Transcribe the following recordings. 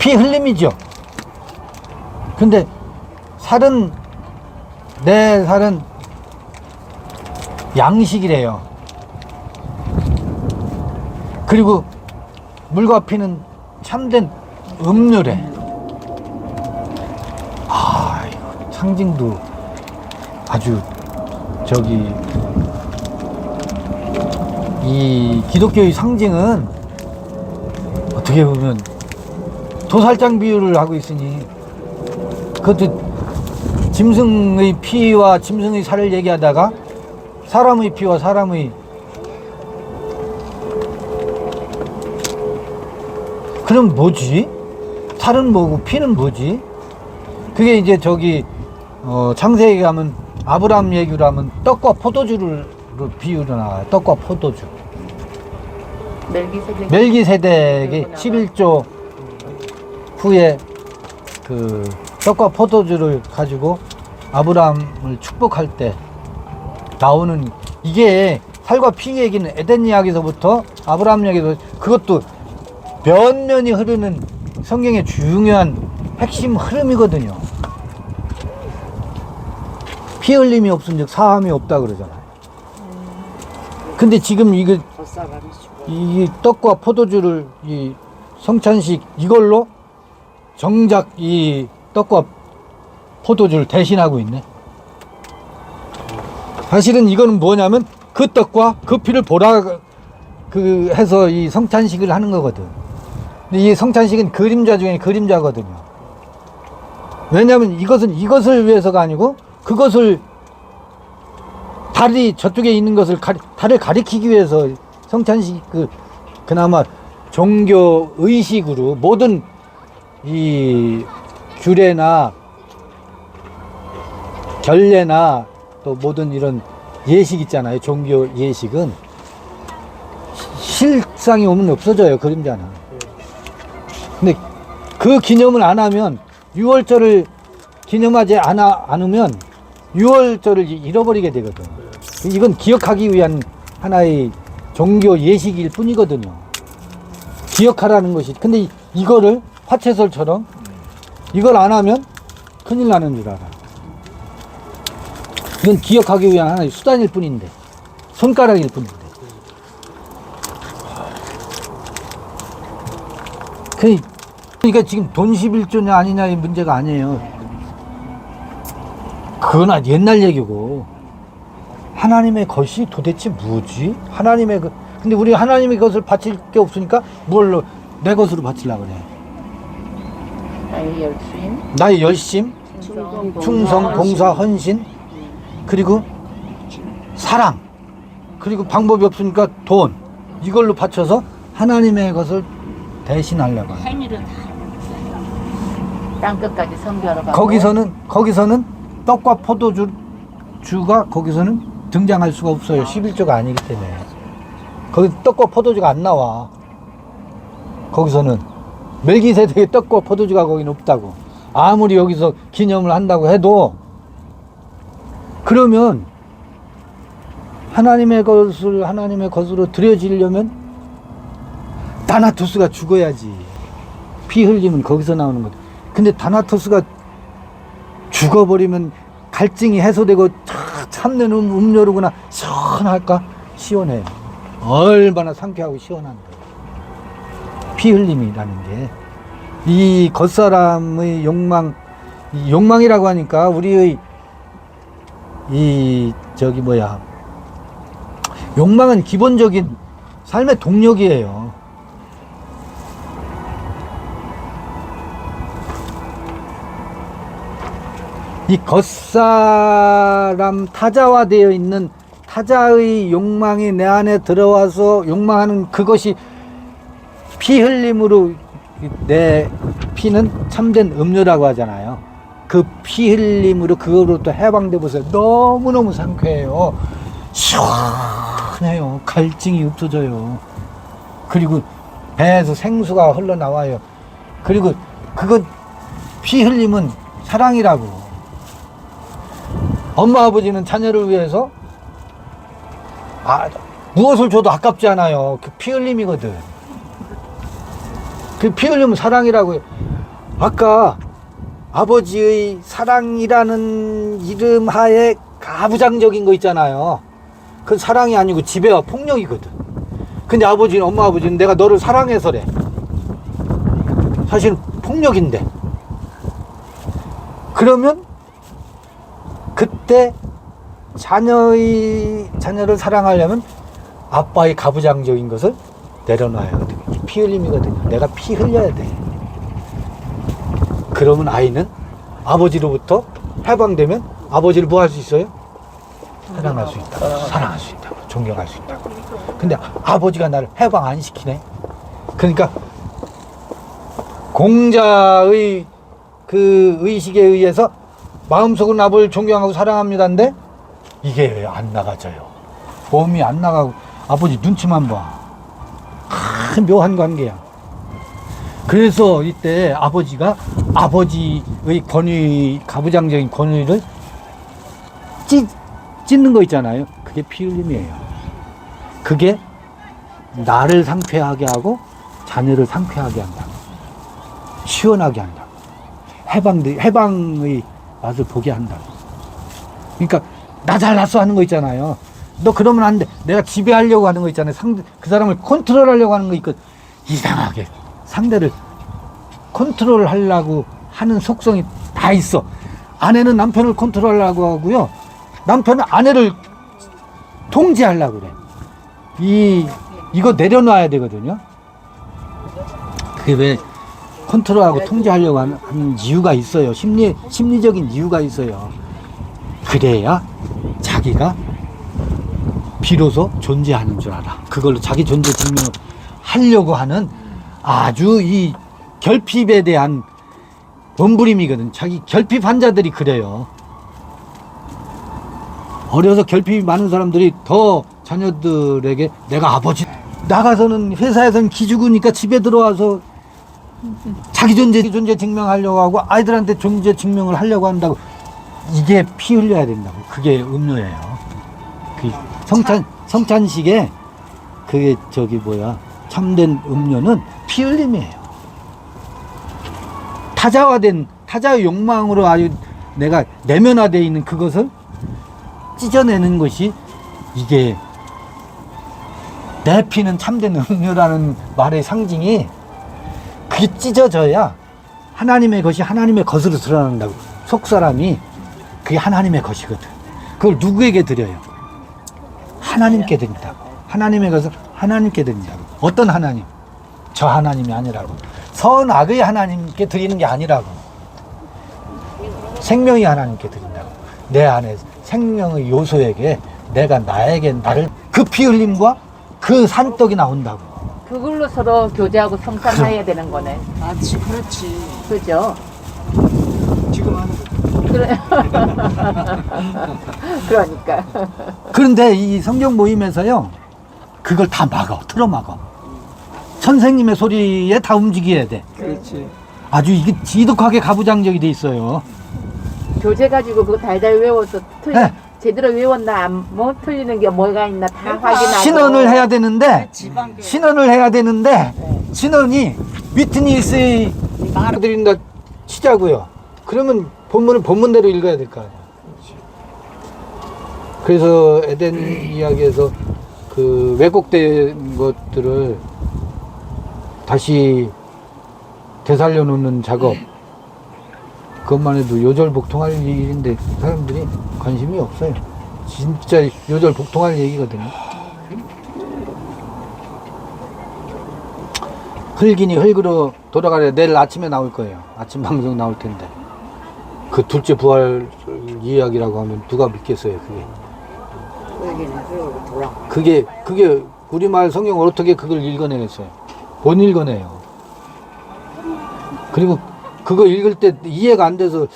피 흘림이죠. 근데 살은, 내 살은 양식이래요. 그리고 물과 피는 참된 음료래. 아, 이거 상징도 아주 이 기독교의 상징은 어떻게 보면 도살장 비유를 하고 있으니, 그것도 짐승의 피와 짐승의 살을 얘기하다가 사람의 피와 사람의, 그럼 뭐지? 살은 뭐고 피는 뭐지? 그게 이제 창세기 가면 아브라함 얘기로 하면 떡과 포도주를 비유로 나와요. 떡과 포도주. 멜기세덱이 11조 후에 그 떡과 포도주를 가지고 아브라함을 축복할 때 나오는, 이게 살과 피 얘기는 에덴 이야기에서부터 아브라함 얘기도, 그것도 면면이 흐르는 성경의 중요한 핵심 흐름이거든요. 피 흘림이 없은즉 사함이 없다 그러잖아요. 근데 지금 이 떡과 포도주를, 이 성찬식 이걸로 정작 이 떡과 포도주를 대신하고 있네. 사실은 이거는 뭐냐면 그 떡과 그 피를 해서 이 성찬식을 하는 거거든. 근데 이 성찬식은 그림자 중에 그림자거든요. 왜냐면 이것을 위해서가 아니고, 그것을 달이 저쪽에 있는 것을 달을 가리키기 위해서 성찬식, 그나마 종교 의식으로 모든 이 규례나 결례나 또 모든 이런 예식 있잖아요. 종교 예식은 실상이 오면 없어져요. 그림자는. 근데 그 기념을 안 하면, 6월절을 기념하지 않으면 6월절을 잃어버리게 되거든. 이건 기억하기 위한 하나의 종교 예식일 뿐이거든요. 기억하라는 것이. 근데 이거를 화채설처럼 이걸 안 하면 큰일 나는 줄 알아. 이건 기억하기 위한 하나의 수단일 뿐인데, 손가락일 뿐인데. 그러니까 지금 돈 11조냐 아니냐의 문제가 아니에요. 그건 옛날 얘기고, 하나님의 것이 도대체 뭐지? 근데 우리 하나님의 것을 바칠 게 없으니까 뭘로 내 것으로 바치려고 그래. 나의 열심, 충성, 봉사, 헌신, 그리고 사랑, 그리고 방법이 없으니까 돈, 이걸로 바쳐서 하나님의 것을 대신하려고 하는. 행위를 다 땅끝까지 선교하러 가고, 거기서는 떡과 포도주가 거기서는 등장할 수가 없어요. 11조가 아니기 때문에. 거기 떡과 포도주가 안 나와. 거기서는 멜기세덱의 떡과 포도주가 거기는 없다고. 아무리 여기서 기념을 한다고 해도, 그러면 하나님의 것으로 드려지려면 다나토스가 죽어야지. 피 흘림은 거기서 나오는 거죠. 근데 다나토스가 죽어버리면 갈증이 해소되고 참는 음료로구나. 시원할까? 시원해요. 얼마나 상쾌하고 시원한데. 피 흘림이라는 게 이 겉사람의 욕망이라고 하니까 우리의 욕망은 기본적인 삶의 동력이에요. 이 겉사람 타자화되어 있는 타자의 욕망이 내 안에 들어와서 욕망하는 그것이 피 흘림으로, 내 피는 참된 음료라고 하잖아요. 그 피 흘림으로 그거로부터 해방돼 보세요. 너무너무 상쾌해요. 시원해요. 갈증이 없어져요. 그리고 배에서 생수가 흘러나와요. 그리고 그건 피 흘림은 사랑이라고. 엄마 아버지는 자녀를 위해서 무엇을 줘도 아깝지 않아요. 그 피 흘림이거든. 그 피 흘림은 사랑이라고 해요. 아까 아버지의 사랑이라는 이름 하에 가부장적인 거 있잖아요. 그건 사랑이 아니고 지배와 폭력이거든. 근데 아버지는, 엄마 아버지는 내가 너를 사랑해서래. 사실은 폭력인데. 그러면 그때 자녀를 사랑하려면 아빠의 가부장적인 것을 내려놔야 하거든요. 피 흘림이거든요. 내가 피 흘려야 돼. 그러면 아이는 아버지로부터 해방되면 아버지를 뭐 할 수 있어요? 사랑할 수 있다고, 사랑할 수 있다고, 존경할 수 있다고. 근데 아버지가 나를 해방 안 시키네. 그러니까 공자의 그 의식에 의해서 마음속으로 아버지를 존경하고 사랑합니다인데 이게 안 나가져요. 몸이 안 나가고 아버지 눈치만 봐. 묘한 관계야. 그래서 이때 아버지가 아버지의 권위, 가부장적인 권위를 찢는 거 있잖아요. 그게 피 흘림이에요. 그게 나를 상쾌하게 하고 자녀를 상쾌하게 한다. 시원하게 한다. 해방의 맛을 보게 한다. 그러니까 나 잘났어 하는 거 있잖아요. 너 그러면 안 돼. 내가 지배하려고 하는 거 있잖아요. 그 사람을 컨트롤하려고 하는 거 있거든. 이상하게 상대를 컨트롤하려고 하는 속성이 다 있어. 아내는 남편을 컨트롤하려고 하고요. 남편은 아내를 통제하려고 그래. 이거 내려놔야 되거든요. 그게 왜 컨트롤하고 통제하려고 하는 이유가 있어요. 심리적인 이유가 있어요. 그래야 자기가 비로소 존재하는 줄 알아. 그걸로 자기 존재 증명을 하려고 하는 아주 이 결핍에 대한 몸부림이거든. 자기 결핍 환자들이 그래요. 어려서 결핍이 많은 사람들이 더 자녀들에게 내가 아버지, 나가서는 회사에서는 기죽으니까 집에 들어와서 자기 존재 증명하려고 하고 아이들한테 존재 증명을 하려고 한다고. 이게 피 흘려야 된다고. 그게 음료예요. 그 성찬식에 그게 참된 음료는 피 흘림이에요. 타자의 욕망으로 아주 내가 내면화되어 있는 그것을 찢어내는 것이 이게 내 피는 참된 음료라는 말의 상징이 그게 찢어져야 하나님의 것이 하나님의 것으로 드러난다고. 속사람이 그게 하나님의 것이거든. 그걸 누구에게 드려요? 하나님께 드린다고. 하나님의 것을 하나님께 드린다고. 어떤 하나님? 저 하나님이 아니라고. 선악의 하나님께 드리는 게 아니라고. 생명의 하나님께 드린다고. 내 안에 생명의 요소에게 나에게 나를 그 피 흘림과 그 산떡이 나온다고. 그걸로 서로 교제하고 성장해야 되는 거네. 맞지, 그렇지. 그죠? 지금 하는 거. 그래. 그러니까. 그런데 이 성경 모임에서요, 그걸 다 틀어막아. 선생님의 소리에 다 움직여야 돼. 그렇지. 아주 이게 지독하게 가부장적이 돼 있어요. 교재 가지고 그거 달달 외워서 네. 제대로 외웠나 뭐 틀리는 게 뭐가 있나 다 확인하고. 신원을 해야 되는데, 지방교. 신원이 위트니스의 말을 드린다 치자고요. 그러면 본문은 본문대로 읽어야 될 거 아니야. 그래서 에덴 이야기에서 그 왜곡된 것들을 다시 되살려 놓는 작업, 그것만 해도 요절복통할 일인데 사람들이 관심이 없어요. 진짜 요절복통할 얘기거든요. 흙이니 흙으로 돌아가려. 내일 아침에 나올 거예요. 아침 방송 나올 텐데. 그 둘째 부활 이야기라고 하면 누가 믿겠어요, 그게. 그게 우리말 성경을 어떻게 그걸 읽어내겠어요? 못 읽어내요. 그리고 그거 읽을 때 이해가 안 돼서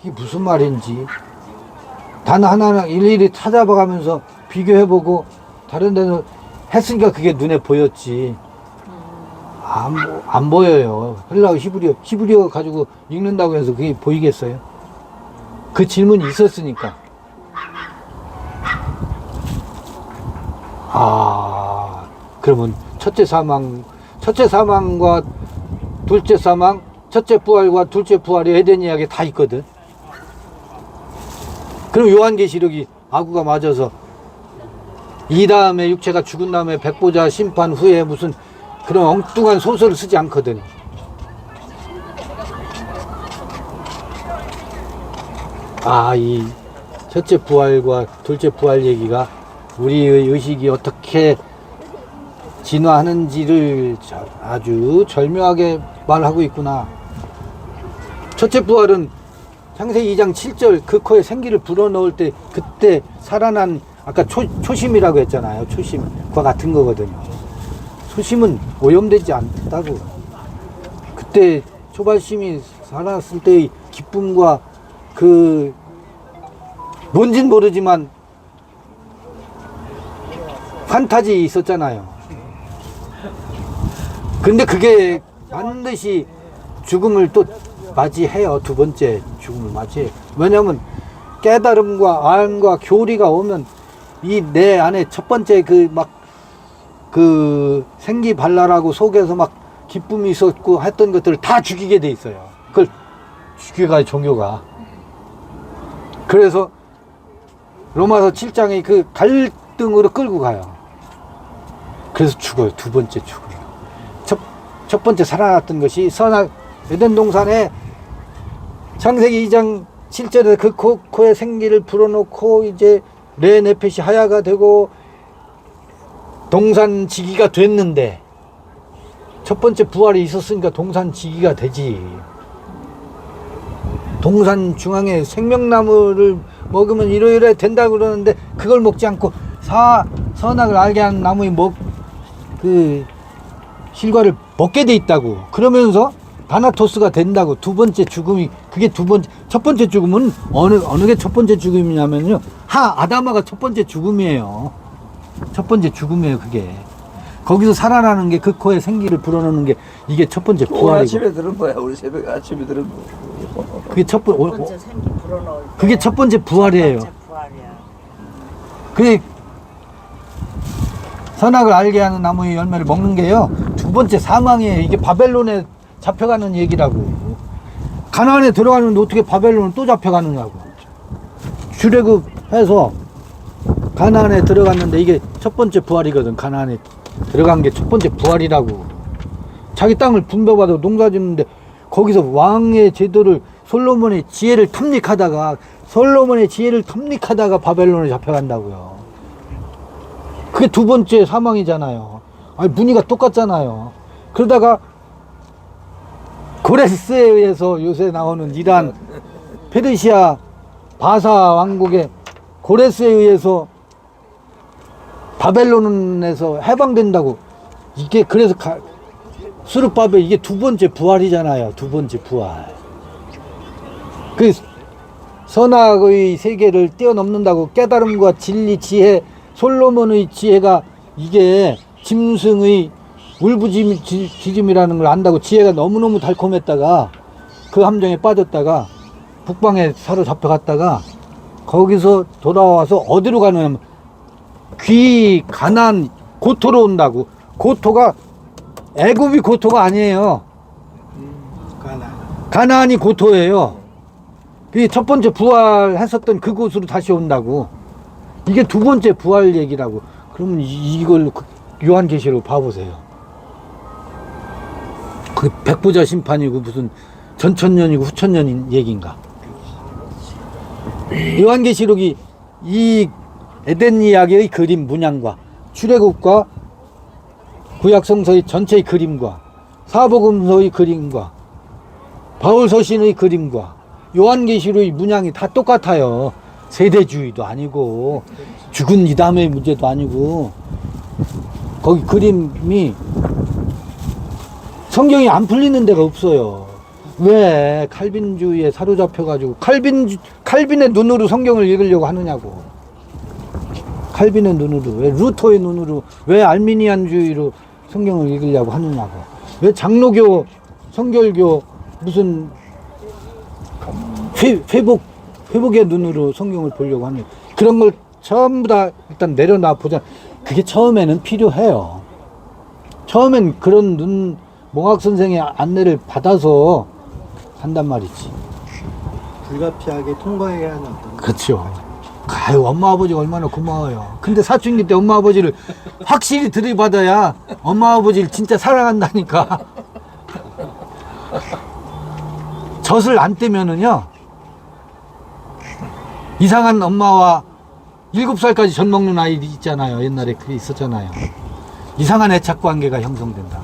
이게 무슨 말인지 단 하나하나 일일이 찾아봐가면서 비교해보고 다른 데는 했으니까 그게 눈에 보였지. 안 보여요. 헬라어 히브리어 가지고 읽는다고 해서 그게 보이겠어요? 그 질문이 있었으니까. 그러면 첫째 사망과 둘째 사망, 첫째 부활과 둘째 부활이 에덴 이야기에 다 있거든. 그럼 요한계시록이 아구가 맞아서 이 다음에 육체가 죽은 다음에 백보자 심판 후에 무슨 그런 엉뚱한 소설을 쓰지 않거든. 아, 이 첫째 부활과 둘째 부활 얘기가 우리의 의식이 어떻게 진화하는지를 아주 절묘하게 말하고 있구나. 첫째 부활은 창세기 2장 7절 그 코에 생기를 불어넣을 때 그때 살아난 아까 초심이라고 했잖아요. 초심과 같은 거거든요. 초심은 오염되지 않다고. 그때 초발심이 살았을 때의 기쁨과 그 뭔진 모르지만 판타지 있었잖아요. 근데 그게 반드시 죽음을 또 맞이해요. 두 번째 죽음을 맞이해요. 왜냐하면 깨달음과 알과 교리가 오면 이 내 안에 첫 번째 그 생기발랄하고 속에서 막 기쁨이 있었고 했던 것들을 다 죽이게 돼 있어요. 그걸 죽여가요, 종교가. 그래서 로마서 7장의 그 갈등으로 끌고 가요. 그래서 죽어요. 두 번째 죽어요. 첫 번째 살아났던 것이 선악 에덴 동산에 창세기 2장 7절에 그 코에 생기를 불어넣고 이제 레 네펫이 하야가 되고 동산지기가 됐는데 첫 번째 부활이 있었으니까 동산지기가 되지. 동산 중앙에 생명나무를 먹으면 이러이러 된다고 그러는데 그걸 먹지 않고 선악을 알게 하는 나무의 그 실과를 먹게 돼 있다고. 그러면서 다나토스가 된다고. 두 번째 죽음이 그게 첫 번째 죽음은 어느 게 첫 번째 죽음이냐면요. 아다마가 첫 번째 죽음이에요. 첫 번째 죽음이에요. 그게 거기서 살아나는 게 그 코에 생기를 불어넣는 게 이게 첫 번째 오늘 부활이고. 아침에 들은 거야. 우리 새벽 아침에 들은 거. 그게 첫 번째 생기 불어넣을 때 그게 첫 번째 부활이에요. 첫 번째 부활이야. 그게 선악을 알게 하는 나무의 열매를 먹는 게요. 두 번째 사망이에요. 이게 바벨론에 잡혀가는 얘기라고. 가나안에 들어가는데 어떻게 바벨론을 또 잡혀가느냐고. 출애굽해서 가나안에 들어갔는데 이게 첫 번째 부활이거든. 가나안에 들어간 게 첫 번째 부활이라고. 자기 땅을 분배받아 농사 짓는데 거기서 왕의 제도를 솔로몬의 지혜를 탐닉하다가 바벨론에 잡혀간다고요. 그게 두 번째 사망이잖아요. 아니 무늬가 똑같잖아요. 그러다가 고레스에 의해서 요새 나오는 이란 페르시아 바사 왕국의 고레스에 의해서 바벨론에서 해방된다고. 이게 그래서 수르바벨 이게 두 번째 부활이잖아요. 두 번째 부활. 그 선악의 세계를 뛰어넘는다고. 깨달음과 진리, 지혜, 솔로몬의 지혜가 이게 짐승의 울부짖음이라는 걸 안다고. 지혜가 너무너무 달콤했다가 그 함정에 빠졌다가 북방에 사로잡혀갔다가 거기서 돌아와서 어디로 가느냐면 가나안 고토로 온다고. 고토가 애굽이 고토가 아니에요. 가나안이 고토예요. 그게 첫 번째 부활했었던 그곳으로 다시 온다고. 이게 두 번째 부활 얘기라고. 그러면 이걸 요한계시록 봐보세요. 그 백보자 심판이고 무슨 전천년이고 후천년 얘기인가. 요한계시록이 이 에덴 이야기의 그림 문양과 출애굽과 구약성서의 전체의 그림과 사복음서의 그림과 바울서신의 그림과 요한계시록의 문양이 다 똑같아요. 세대주의도 아니고 죽은 이담의 문제도 아니고. 거기 그림이 성경이 안 풀리는 데가 없어요. 왜 칼빈주의에 사로잡혀가지고 칼빈의 눈으로 성경을 읽으려고 하느냐고. 칼빈의 눈으로, 왜 루터의 눈으로, 왜 알미니안주의로 성경을 읽으려고 하느냐고. 왜 장로교, 성결교 무슨 회복의 눈으로 성경을 보려고 하느냐고. 그런 걸 전부 다 일단 내려놔 보자. 그게 처음에는 필요해요. 처음엔 그런 몽학 선생의 안내를 받아서 한단 말이지. 불가피하게 통과해야 하는 어떤 그렇죠. 아유, 엄마 아버지가 얼마나 고마워요. 근데 사춘기 때 엄마 아버지를 확실히 들이받아야 엄마 아버지를 진짜 사랑한다니까. 젖을 안 떼면은요, 이상한 엄마와 7살까지 젖 먹는 아이 있잖아요. 옛날에 그게 있었잖아요. 이상한 애착 관계가 형성된다.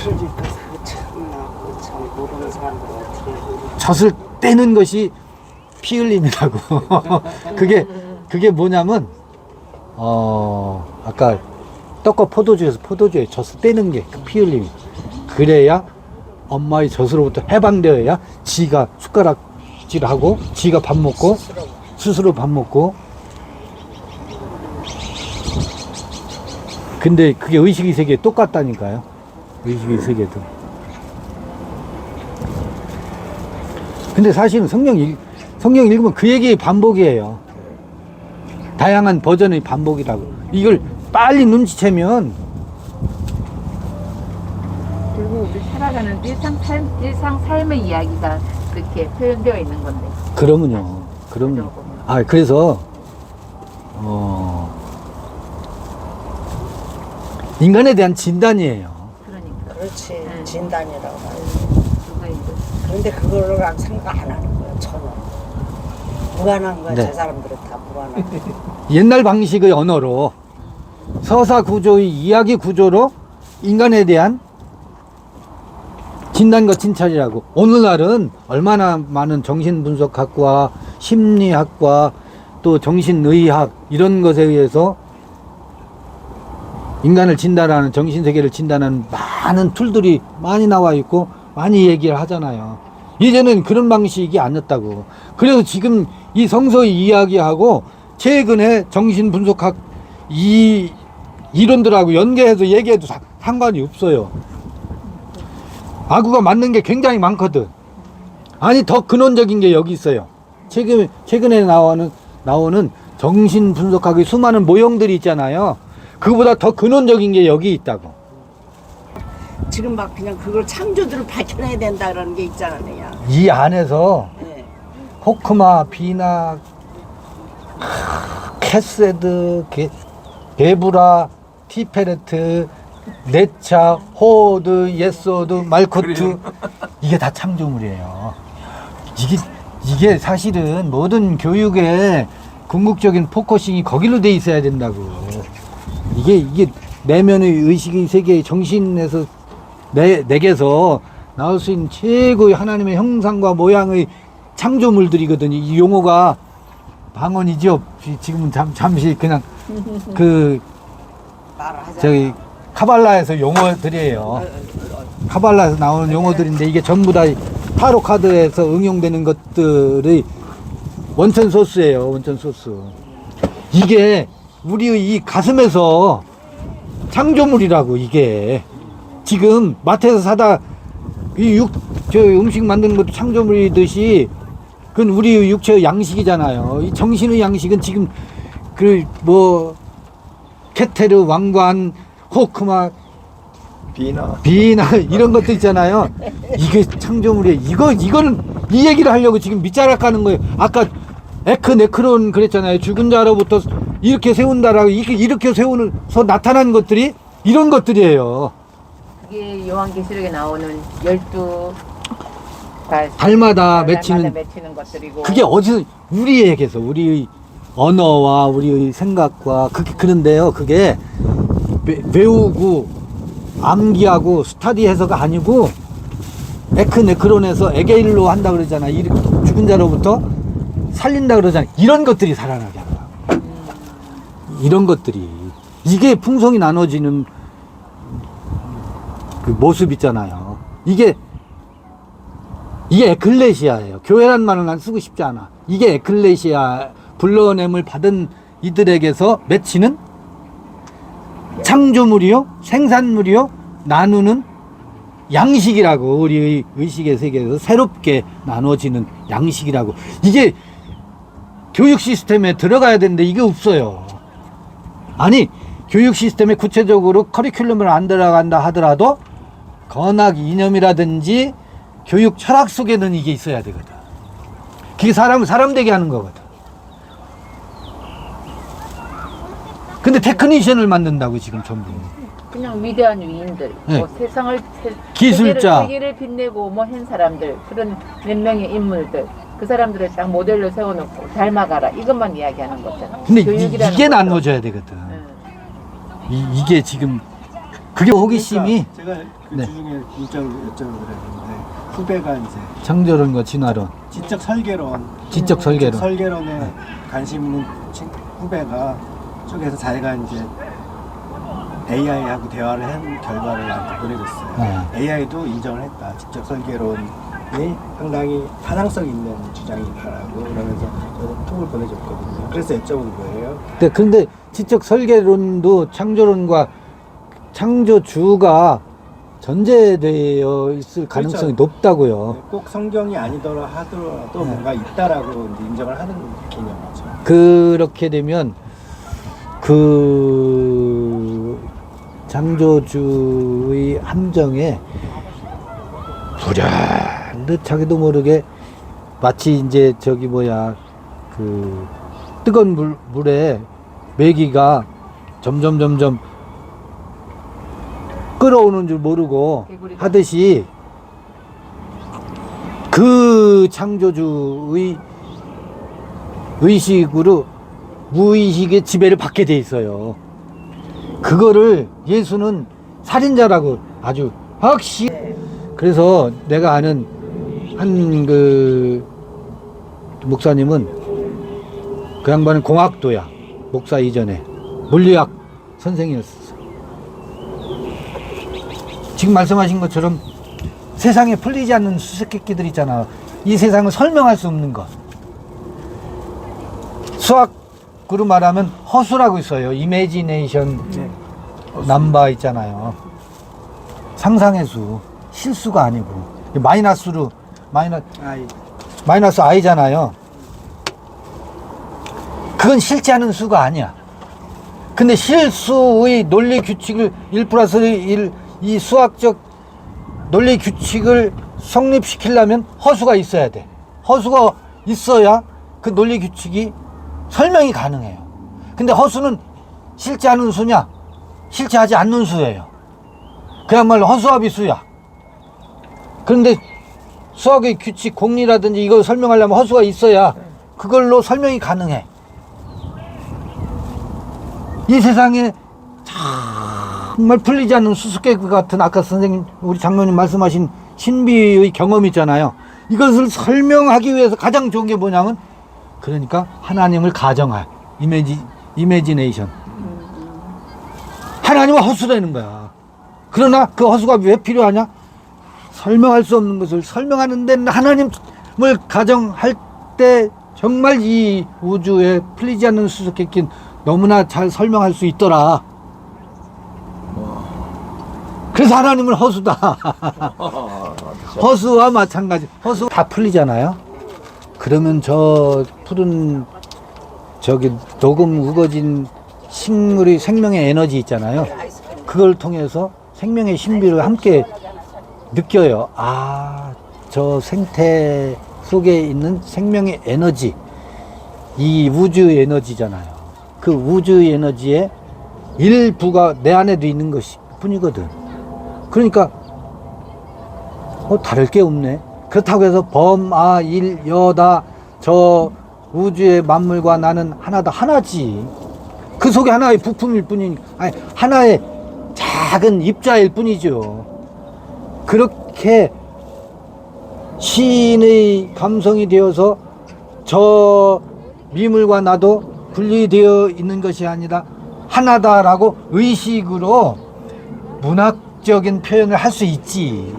그러니까 참나 참 모르는 사람들 어떻게 젖을 떼는 것이 피 흘림이라고. 그게 뭐냐면, 아까 떡과 포도주에서 포도주에 젖을 떼는 게 그 피 흘림이. 그래야 엄마의 젖으로부터 해방되어야 지가 숟가락질하고, 지가 밥 먹고, 스스로 밥 먹고. 근데 그게 의식의 세계에 똑같다니까요. 의식의 세계도. 근데 사실은 성경 읽으면 그 얘기의 반복이에요. 다양한 버전의 반복이라고. 이걸 빨리 눈치채면, 그리고 우리 살아가는 일상 삶의 이야기가 그렇게 표현되어 있는 건데. 그러면요. 그래서, 인간에 대한 진단이에요. 그러니까. 그렇지 네. 진단이라고 하지. 그거 이제 그런데 그걸로 생각 안 하는 거야 전혀. 무관한 거야. 네. 저 사람들은 다 무관한 거야. 옛날 방식의 언어로, 서사 구조의 이야기 구조로 인간에 대한 진단과 진찰이라고. 오늘날은 얼마나 많은 정신분석학과 심리학과 또 정신의학 이런 것에 의해서 인간을 진단하는, 정신세계를 진단하는 많은 툴들이 많이 나와 있고 많이 얘기를 하잖아요. 이제는 그런 방식이 아니었다고. 그래서 지금 이 성서의 이야기하고 최근에 정신분석학 이 이론들하고 연계해서 얘기해도 상관이 없어요. 아구가 맞는 게 굉장히 많거든. 아니, 더 근원적인 게 여기 있어요. 최근에 나오는 정신분석학의 수많은 모형들이 있잖아요. 그보다 더 근원적인 게 여기 있다고. 지금 막 그냥 그걸 창조들을 밝혀내야 된다 그러는 게 있잖아 내가. 이 안에서 네. 호크마, 비나, 캐세드, 베브라, 티페레트, 네차, 호드, 예소드, 말코트, 이게 다 창조물이에요. 이게 사실은 모든 교육의 궁극적인 포커싱이 거기로 돼 있어야 된다고. 이게 내면의 의식의 세계의 정신에서 내게서 나올 수 있는 최고의 하나님의 형상과 모양의 창조물들이거든요. 이 용어가 방언이죠. 지금은 잠시 그냥 말하자. 저기 카발라에서 용어들이에요. 카발라에서 나오는 용어들인데 이게 전부 다 타로 카드에서 응용되는 것들의 원천 소스예요. 원천 소스. 이게 우리의 이 가슴에서 창조물이라고. 이게 지금 마트에서 사다 저 음식 만드는 것도 창조물이듯이 그건 우리의 육체의 양식이잖아요. 이 정신의 양식은 지금 케테르, 왕관, 호크마, 비나 이런 것도 있잖아요. 이게 창조물이에요. 이거는 이 얘기를 하려고 지금 밑자락 가는 거예요. 아까 에크네크론 그랬잖아요. 죽은 자로부터 이렇게 세운다라고. 이렇게 세우면서 나타난 것들이 이런 것들이에요. 그게 요한계시록에 나오는 12 달마다 맺히는 것들이고. 그게 어디서 우리에게서 우리의 언어와 우리의 생각과 그런데요. 그게 외우고 암기하고 스타디해서가 아니고 에크네크론에서 에게일로 한다 그러잖아. 이렇게 죽은 자로부터 살린다 그러잖아. 이런 것들이 살아나게 한다. 이런 것들이 이게 풍성이 나눠지는 그 모습 있잖아요. 이게 에클레시아예요. 교회란 말은 난 쓰고 싶지 않아. 이게 에클레시아, 불러냄을 받은 이들에게서 맺히는 창조물이요, 생산물이요, 나누는 양식이라고. 우리의 의식의 세계에서 새롭게 나눠지는 양식이라고. 이게 교육 시스템에 들어가야 되는데 이게 없어요. 아니, 교육 시스템에 구체적으로 커리큘럼을 안 들어간다 하더라도 건학 이념이라든지 교육 철학 속에는 이게 있어야 되거든. 그게 사람을 사람 되게 하는 거거든. 근데 테크니션을 만든다고 지금 전부. 그냥 위대한 위인들, 네. 뭐 세상을 기술자. 세계를 빛내고 뭐 한 사람들, 그런 몇 명의 인물들, 그 사람들을 딱 모델로 세워놓고 닮아가라 이것만 이야기하는 거잖아. 근데 교육이라는 이게 것도. 나눠져야 되거든. 응. 이게 지금 그게 호기심이 제가 그 네. 주중에 문자로 여쭤보려고 했는데 후배가 이제 창조론과 진화론, 지적 설계론, 지적 설계론. 지적 설계론에 관심 있는 후배가 쪽에서 자기가 이제 AI하고 대화를 한 결과를 나한테 보내줬어요. AI도 인정을 했다. 지적 설계론이 상당히 타당성 있는 주장이다라고 그러면서 저도 톡을 보내줬거든요. 그래서 여쭤본 거예요. 근데 지적 설계론도 창조론과 창조주가 전제되어 있을 가능성이 높다고요. 네, 꼭 성경이 아니더라 하더라도 뭔가 있다라고 이제 인정을 하는 개념이죠. 그렇게 되면 그 창조주의 함정에 불현듯 자기도 모르게 마치 이제 저기 뭐야 그 뜨거운 물에 메기가 점점 끓어오는 줄 모르고 하듯이 그 창조주의 의식으로 무의식의 지배를 받게 돼 있어요. 그거를 예수는 살인자라고 아주 확실히. 그래서 내가 아는 한 그 목사님은 그 양반은 공학도야. 목사 이전에 물리학 선생이었어. 지금 말씀하신 것처럼 세상에 풀리지 않는 수수께끼들 있잖아. 이 세상을 설명할 수 없는 것. 수학으로 말하면 허수라고 있어요. 이미지네이션 넘버 있잖아요. 상상의 수. 실수가 아니고 마이너스로 마이너스 i잖아요. 그건 실제 하는 수가 아니야. 근데 실수의 논리 규칙을 1 플러스 1 이 수학적 논리 규칙을 성립시키려면 허수가 있어야 돼. 허수가 있어야 그 논리 규칙이 설명이 가능해요. 근데 허수는 실제 하는 수냐? 실제 하지 않는 수예요. 그야말로 허수아비 수야. 그런데 수학의 규칙, 공리라든지 이걸 설명하려면 허수가 있어야 그걸로 설명이 가능해. 이 세상에 정말 풀리지 않는 수수께끼 같은 아까 선생님, 우리 장로님 말씀하신 신비의 경험 있잖아요. 이것을 설명하기 위해서 가장 좋은 게 뭐냐면 그러니까 하나님을 가정할 이미지네이션. 하나님은 허수라는 거야. 그러나 그 허수가 왜 필요하냐? 설명할 수 없는 것을 설명하는 데는 하나님을 가정할 때 정말 이 우주에 풀리지 않는 수수께끼는 너무나 잘 설명할 수 있더라. 그래서 하나님은 허수다. 허수와 마찬가지. 허수 다 풀리잖아요. 그러면 저 푸른 저기 녹음 우거진 식물의 생명의 에너지 있잖아요. 그걸 통해서 생명의 신비를 함께 느껴요. 아, 저 생태 속에 있는 생명의 에너지, 이 우주의 에너지잖아요. 그 우주의 에너지의 일부가 내 안에도 있는 것이 뿐이거든. 그러니까 다를 게 없네. 그렇다고 해서 범, 아, 일, 여다, 저 우주의 만물과 나는 하나다. 하나지. 그 속에 하나의 부품일 뿐이니까, 아니, 하나의 작은 입자일 뿐이죠. 그렇게 시인의 감성이 되어서 저 미물과 나도 분리되어 있는 것이 아니라 하나다라고 의식으로 문학적인 표현을 할 수 있지.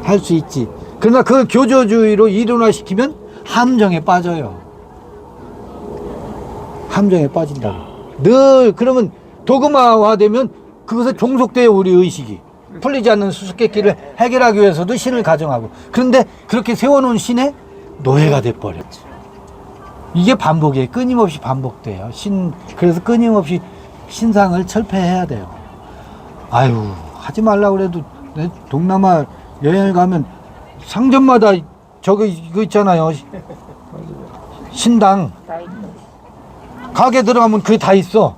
할 수 있지. 그러나 그걸 교조주의로 이론화시키면 함정에 빠져요. 함정에 빠진다고. 늘 그러면 도그마화되면 그것에 종속돼요. 우리 의식이. 풀리지 않는 수수께끼를 해결하기 위해서도 신을 가정하고. 그런데 그렇게 세워놓은 신에 노예가 돼버려. 이게 반복이에요. 끊임없이 반복돼요. 그래서 끊임없이 신상을 철폐해야 돼요. 아유, 하지 말라 그래도 내 동남아 여행을 가면 상점마다 저거 이거 있잖아요. 신당 다 있어. 가게 들어가면 그게 다 있어.